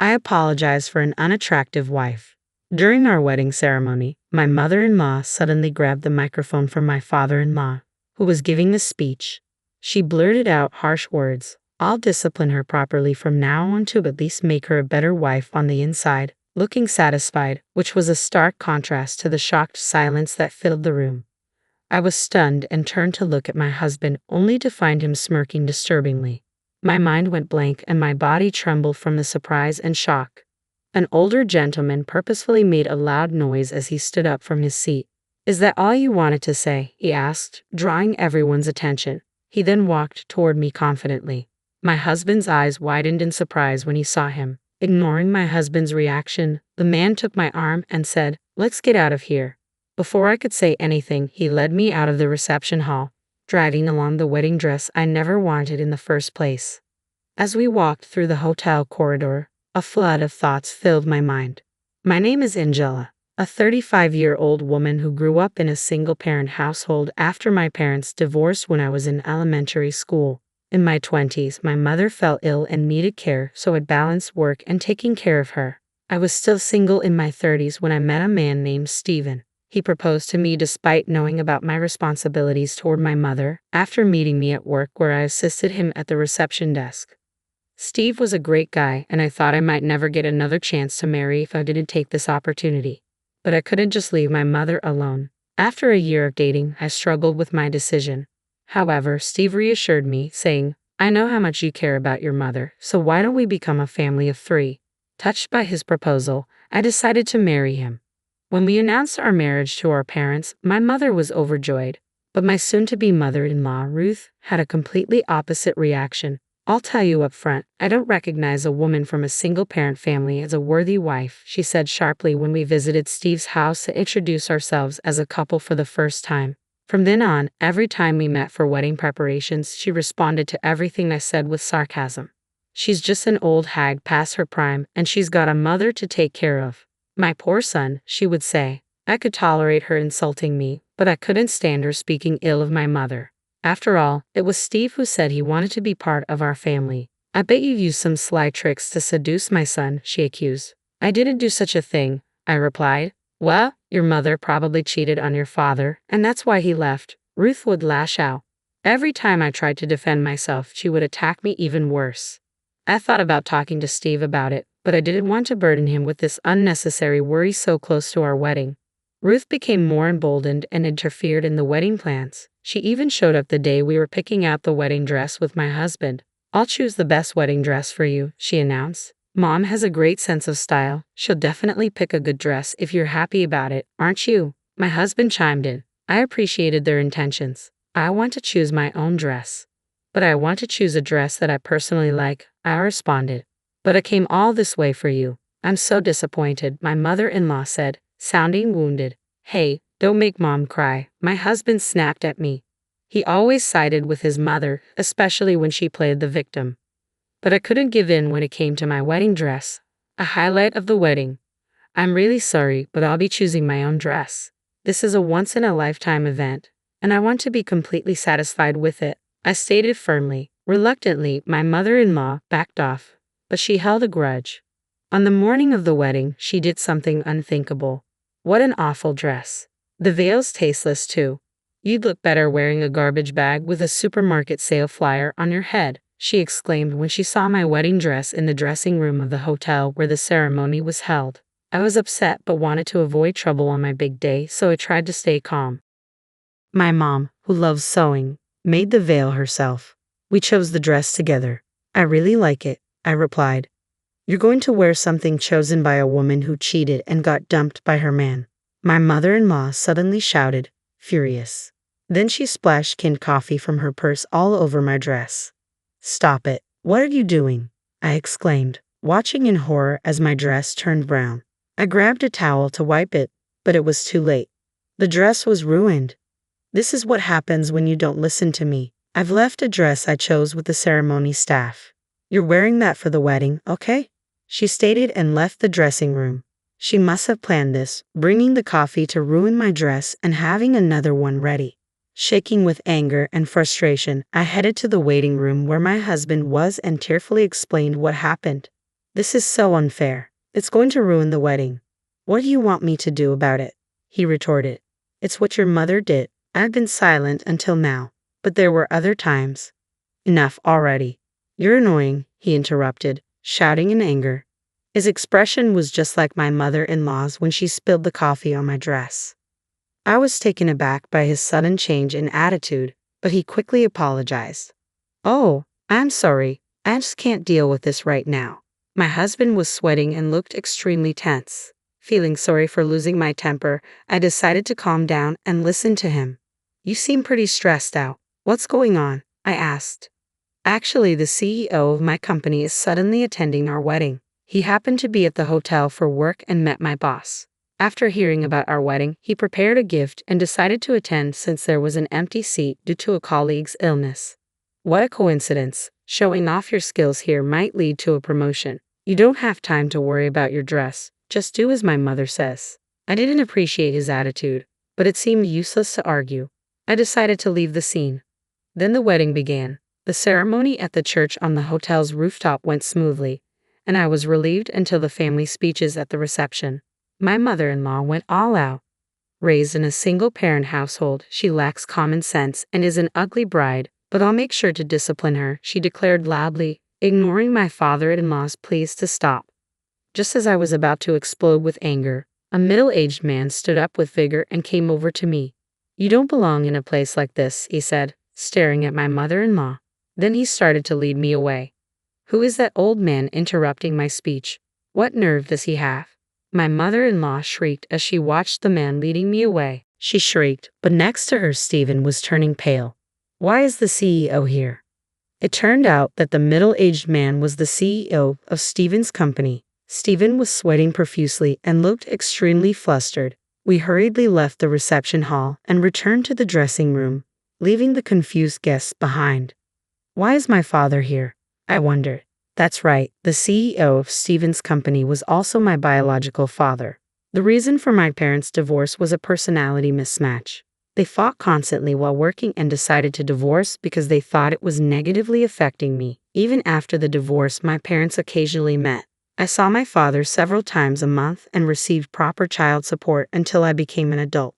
I apologized for an unattractive wife. During our wedding ceremony, my mother-in-law suddenly grabbed the microphone from my father-in-law, who was giving the speech. She blurted out harsh words. I'll discipline her properly from now on to at least make her a better wife on the inside, looking satisfied, which was a stark contrast to the shocked silence that filled the room. I was stunned and turned to look at my husband, only to find him smirking disturbingly. My mind went blank and my body trembled from the surprise and shock. An older gentleman purposefully made a loud noise as he stood up from his seat. "Is that all you wanted to say?" he asked, drawing everyone's attention. He then walked toward me confidently. My husband's eyes widened in surprise when he saw him. Ignoring my husband's reaction, the man took my arm and said, "Let's get out of here." Before I could say anything, he led me out of the reception hall, dragging along the wedding dress I never wanted in the first place. As we walked through the hotel corridor, a flood of thoughts filled my mind. My name is Angela, a 35-year-old woman who grew up in a single-parent household after my parents divorced when I was in elementary school. In my 20s, my mother fell ill and needed care, so I balanced work and taking care of her. I was still single in my 30s when I met a man named Steven. He proposed to me despite knowing about my responsibilities toward my mother, after meeting me at work where I assisted him at the reception desk. Steve was a great guy, and I thought I might never get another chance to marry if I didn't take this opportunity. But I couldn't just leave my mother alone. After a year of dating, I struggled with my decision. However, Steve reassured me, saying, "I know how much you care about your mother, so why don't we become a family of 3? Touched by his proposal, I decided to marry him. When we announced our marriage to our parents, my mother was overjoyed, but my soon-to-be mother-in-law, Ruth, had a completely opposite reaction. "I'll tell you up front, I don't recognize a woman from a single-parent family as a worthy wife," she said sharply when we visited Steve's house to introduce ourselves as a couple for the first time. From then on, every time we met for wedding preparations, she responded to everything I said with sarcasm. "She's just an old hag past her prime, and she's got a mother to take care of. My poor son," she would say. I could tolerate her insulting me, but I couldn't stand her speaking ill of my mother. After all, it was Steve who said he wanted to be part of our family. "I bet you used some sly tricks to seduce my son," she accused. "I didn't do such a thing," I replied. "Well, your mother probably cheated on your father, and that's why he left." Ruth would lash out. Every time I tried to defend myself, she would attack me even worse. I thought about talking to Steve about it, but I didn't want to burden him with this unnecessary worry so close to our wedding. Ruth became more emboldened and interfered in the wedding plans. She even showed up the day we were picking out the wedding dress with my husband. "I'll choose the best wedding dress for you," she announced. "Mom has a great sense of style. She'll definitely pick a good dress if you're happy about it, aren't you?" My husband chimed in. I appreciated their intentions. "I want to choose my own dress. But I want to choose a dress that I personally like," I responded. "But I came all this way for you." "I'm so disappointed," my mother-in-law said, sounding wounded. "Hey, don't make Mom cry," my husband snapped at me. He always sided with his mother, especially when she played the victim. But I couldn't give in when it came to my wedding dress, a highlight of the wedding. "I'm really sorry, but I'll be choosing my own dress. This is a once-in-a-lifetime event, and I want to be completely satisfied with it," I stated firmly. Reluctantly, my mother-in-law backed off, but she held a grudge. On the morning of the wedding, she did something unthinkable. "What an awful dress. The veil's tasteless too. You'd look better wearing a garbage bag with a supermarket sale flyer on your head," she exclaimed when she saw my wedding dress in the dressing room of the hotel where the ceremony was held. I was upset but wanted to avoid trouble on my big day, so I tried to stay calm. My mom, who loves sewing, made the veil herself. We chose the dress together. "I really like it," I replied. "You're going to wear something chosen by a woman who cheated and got dumped by her man," my mother-in-law suddenly shouted, furious. Then she splashed canned coffee from her purse all over my dress. "Stop it. What are you doing?" I exclaimed, watching in horror as my dress turned brown. I grabbed a towel to wipe it, but it was too late. The dress was ruined. "This is what happens when you don't listen to me. I've left a dress I chose with the ceremony staff. You're wearing that for the wedding, okay?" she stated and left the dressing room. She must have planned this, bringing the coffee to ruin my dress and having another one ready. Shaking with anger and frustration, I headed to the waiting room where my husband was and tearfully explained what happened. This is so unfair. It's going to ruin the wedding. What do you want me to do about it? He retorted. It's what your mother did. I've been silent until now, but there were other times. Enough already. You're annoying, he interrupted, shouting in anger. His expression was just like my mother-in-law's when she spilled the coffee on my dress. I was taken aback by his sudden change in attitude, but he quickly apologized. Oh, I'm sorry. I just can't deal with this right now. My husband was sweating and looked extremely tense. Feeling sorry for losing my temper, I decided to calm down and listen to him. You seem pretty stressed out. What's going on? I asked. Actually, the CEO of my company is suddenly attending our wedding. He happened to be at the hotel for work and met my boss. After hearing about our wedding, he prepared a gift and decided to attend since there was an empty seat due to a colleague's illness. What a coincidence. Showing off your skills here might lead to a promotion. You don't have time to worry about your dress. Just do as my mother says. I didn't appreciate his attitude, but it seemed useless to argue. I decided to leave the scene. Then the wedding began. The ceremony at the church on the hotel's rooftop went smoothly, and I was relieved until the family speeches at the reception. My mother-in-law went all out. Raised in a single-parent household, she lacks common sense and is an ugly bride, but I'll make sure to discipline her, she declared loudly, ignoring my father-in-law's pleas to stop. Just as I was about to explode with anger, a middle-aged man stood up with vigor and came over to me. You don't belong in a place like this, he said, staring at my mother-in-law. Then he started to lead me away. Who is that old man interrupting my speech? What nerve does he have? My mother-in-law shrieked as she watched the man leading me away. She shrieked, but next to her Stephen was turning pale. Why is the CEO here? It turned out that the middle-aged man was the CEO of Stephen's company. Stephen was sweating profusely and looked extremely flustered. We hurriedly left the reception hall and returned to the dressing room, leaving the confused guests behind. Why is my father here? I wondered. That's right, the CEO of Stephen's company was also my biological father. The reason for my parents' divorce was a personality mismatch. They fought constantly while working and decided to divorce because they thought it was negatively affecting me. Even after the divorce, my parents occasionally met. I saw my father several times a month and received proper child support until I became an adult.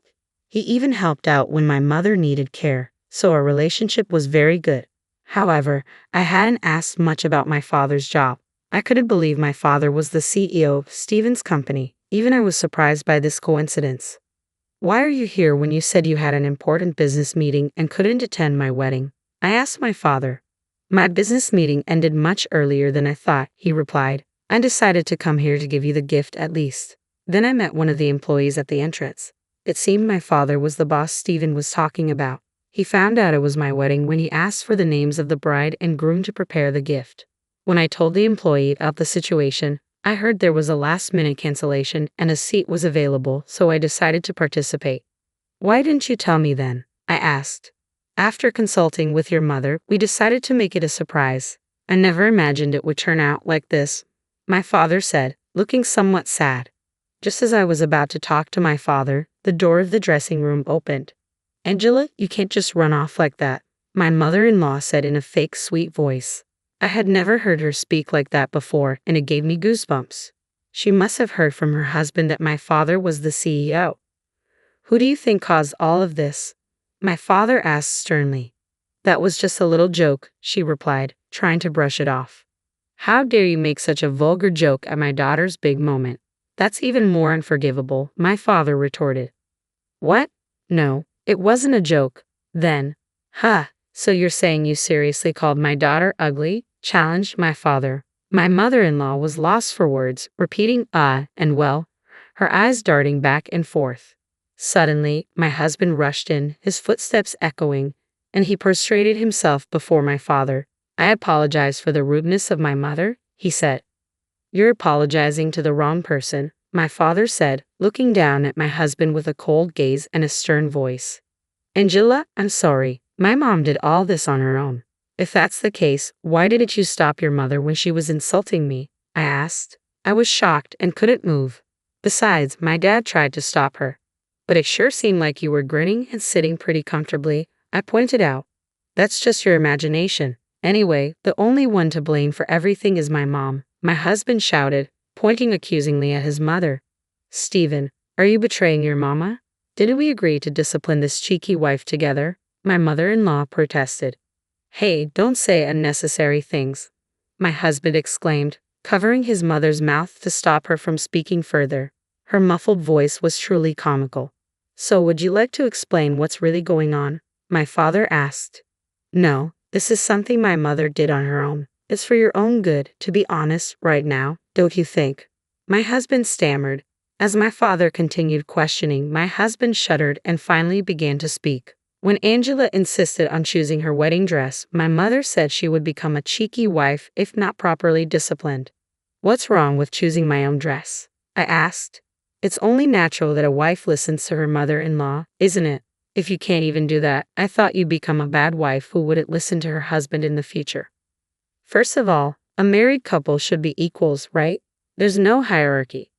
He even helped out when my mother needed care, so our relationship was very good. However, I hadn't asked much about my father's job. I couldn't believe my father was the CEO of Stephen's company. Even I was surprised by this coincidence. Why are you here when you said you had an important business meeting and couldn't attend my wedding? I asked my father. My business meeting ended much earlier than I thought, he replied. I decided to come here to give you the gift at least. Then I met one of the employees at the entrance. It seemed my father was the boss Stephen was talking about. He found out it was my wedding when he asked for the names of the bride and groom to prepare the gift. When I told the employee about the situation, I heard there was a last-minute cancellation and a seat was available, so I decided to participate. Why didn't you tell me then? I asked. After consulting with your mother, we decided to make it a surprise. I never imagined it would turn out like this, my father said, looking somewhat sad. Just as I was about to talk to my father, the door of the dressing room opened. Angela, you can't just run off like that, my mother-in-law said in a fake sweet voice. I had never heard her speak like that before, and it gave me goosebumps. She must have heard from her husband that my father was the CEO. Who do you think caused all of this? My father asked sternly. That was just a little joke, she replied, trying to brush it off. How dare you make such a vulgar joke at my daughter's big moment? That's even more unforgivable, my father retorted. What? No, it wasn't a joke. Then, so you're saying you seriously called my daughter ugly? Challenged my father. My mother-in-law was lost for words, repeating and well, her eyes darting back and forth. Suddenly, my husband rushed in, his footsteps echoing, and he prostrated himself before my father. I apologize for the rudeness of my mother, he said. You're apologizing to the wrong person, my father said, looking down at my husband with a cold gaze and a stern voice. Angela, I'm sorry. My mom did all this on her own. If that's the case, why didn't you stop your mother when she was insulting me? I asked. I was shocked and couldn't move. Besides, my dad tried to stop her. But it sure seemed like you were grinning and sitting pretty comfortably, I pointed out. That's just your imagination. Anyway, the only one to blame for everything is my mom. my husband shouted, pointing accusingly at his mother. Stephen, are you betraying your mama? Didn't we agree to discipline this cheeky wife together? My mother-in-law protested. Hey, don't say unnecessary things, my husband exclaimed, covering his mother's mouth to stop her from speaking further. Her muffled voice was truly comical. So would you like to explain what's really going on? My father asked. No, this is something my mother did on her own. It's for your own good, to be honest, right now, don't you think? My husband stammered. As my father continued questioning, my husband shuddered and finally began to speak. When Angela insisted on choosing her wedding dress, my mother said she would become a cheeky wife if not properly disciplined. What's wrong with choosing my own dress? I asked. It's only natural that a wife listens to her mother-in-law, isn't it? If you can't even do that, I thought you'd become a bad wife who wouldn't listen to her husband in the future. First of all, a married couple should be equals, right? There's no hierarchy.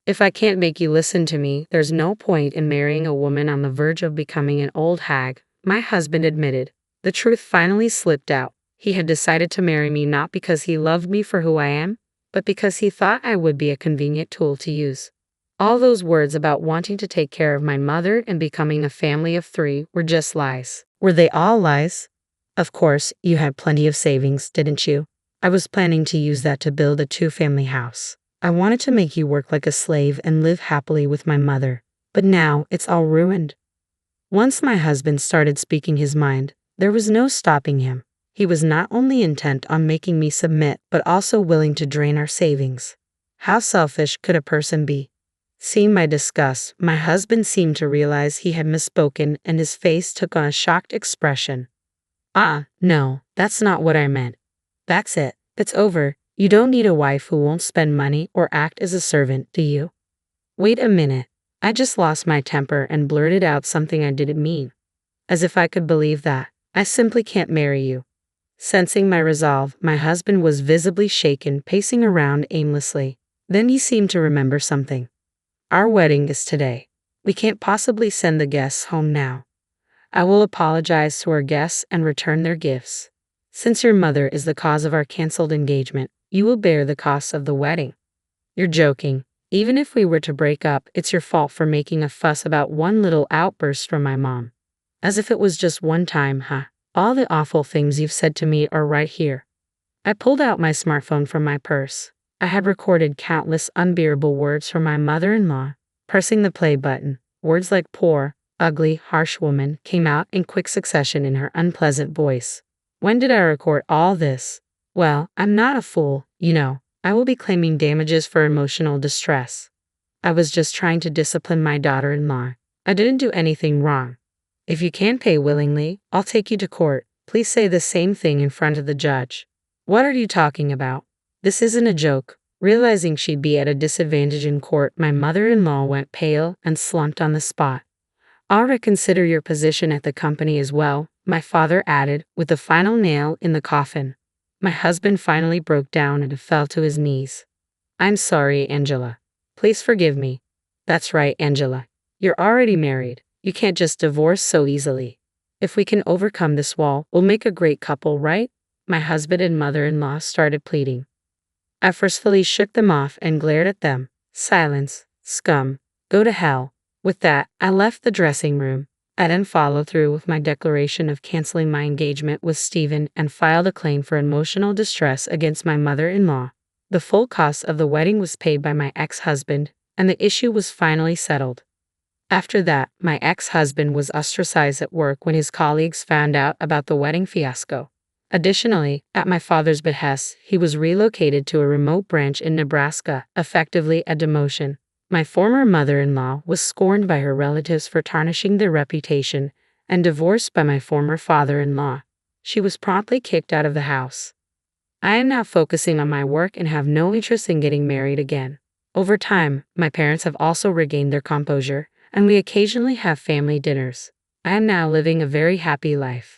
If I can't make you listen to me, there's no point in marrying a woman on the verge of becoming an old hag, my husband admitted. The truth finally slipped out. He had decided to marry me not because he loved me for who I am, but because he thought I would be a convenient tool to use. All those words about wanting to take care of my mother and becoming a family of 3 were just lies. Were they all lies? Of course, you had plenty of savings, didn't you? I was planning to use that to build a 2-family house. I wanted to make you work like a slave and live happily with my mother, but now it's all ruined. Once my husband started speaking his mind, there was no stopping him. He was not only intent on making me submit, but also willing to drain our savings. How selfish could a person be? Seeing my disgust, my husband seemed to realize he had misspoken and his face took on a shocked expression. No, that's not what I meant. That's it. It's over. You don't need a wife who won't spend money or act as a servant, do you? Wait a minute. I just lost my temper and blurted out something I didn't mean. As if I could believe that. I simply can't marry you. Sensing my resolve, my husband was visibly shaken, pacing around aimlessly. Then he seemed to remember something. Our wedding is today. We can't possibly send the guests home now. I will apologize to our guests and return their gifts. Since your mother is the cause of our canceled engagement, you will bear the costs of the wedding. You're joking. Even if we were to break up, it's your fault for making a fuss about one little outburst from my mom. As if it was just one time, huh? All the awful things you've said to me are right here. I pulled out my smartphone from my purse. I had recorded countless unbearable words from my mother-in-law. Pressing the play button, words like poor, ugly, harsh woman came out in quick succession in her unpleasant voice. When did I record all this? Well, I'm not a fool, you know. I will be claiming damages for emotional distress. I was just trying to discipline my daughter-in-law. I didn't do anything wrong. If you can't pay willingly, I'll take you to court. Please say the same thing in front of the judge. What are you talking about? This isn't a joke. Realizing she'd be at a disadvantage in court, my mother-in-law went pale and slumped on the spot. I'll reconsider your position at the company as well, my father added, with the final nail in the coffin. My husband finally broke down and fell to his knees. I'm sorry, Angela. Please forgive me. That's right, Angela. You're already married. You can't just divorce so easily. If we can overcome this wall, we'll make a great couple, right? My husband and mother-in-law started pleading. I forcefully shook them off and glared at them. Silence. Scum. Go to hell. With that, I left the dressing room. I then followed through with my declaration of canceling my engagement with Stephen and filed a claim for emotional distress against my mother-in-law. The full cost of the wedding was paid by my ex-husband, and the issue was finally settled. After that, my ex-husband was ostracized at work when his colleagues found out about the wedding fiasco. Additionally, at my father's behest, he was relocated to a remote branch in Nebraska, effectively a demotion. My former mother-in-law was scorned by her relatives for tarnishing their reputation and divorced by my former father-in-law. She was promptly kicked out of the house. I am now focusing on my work and have no interest in getting married again. Over time, my parents have also regained their composure, and we occasionally have family dinners. I am now living a very happy life.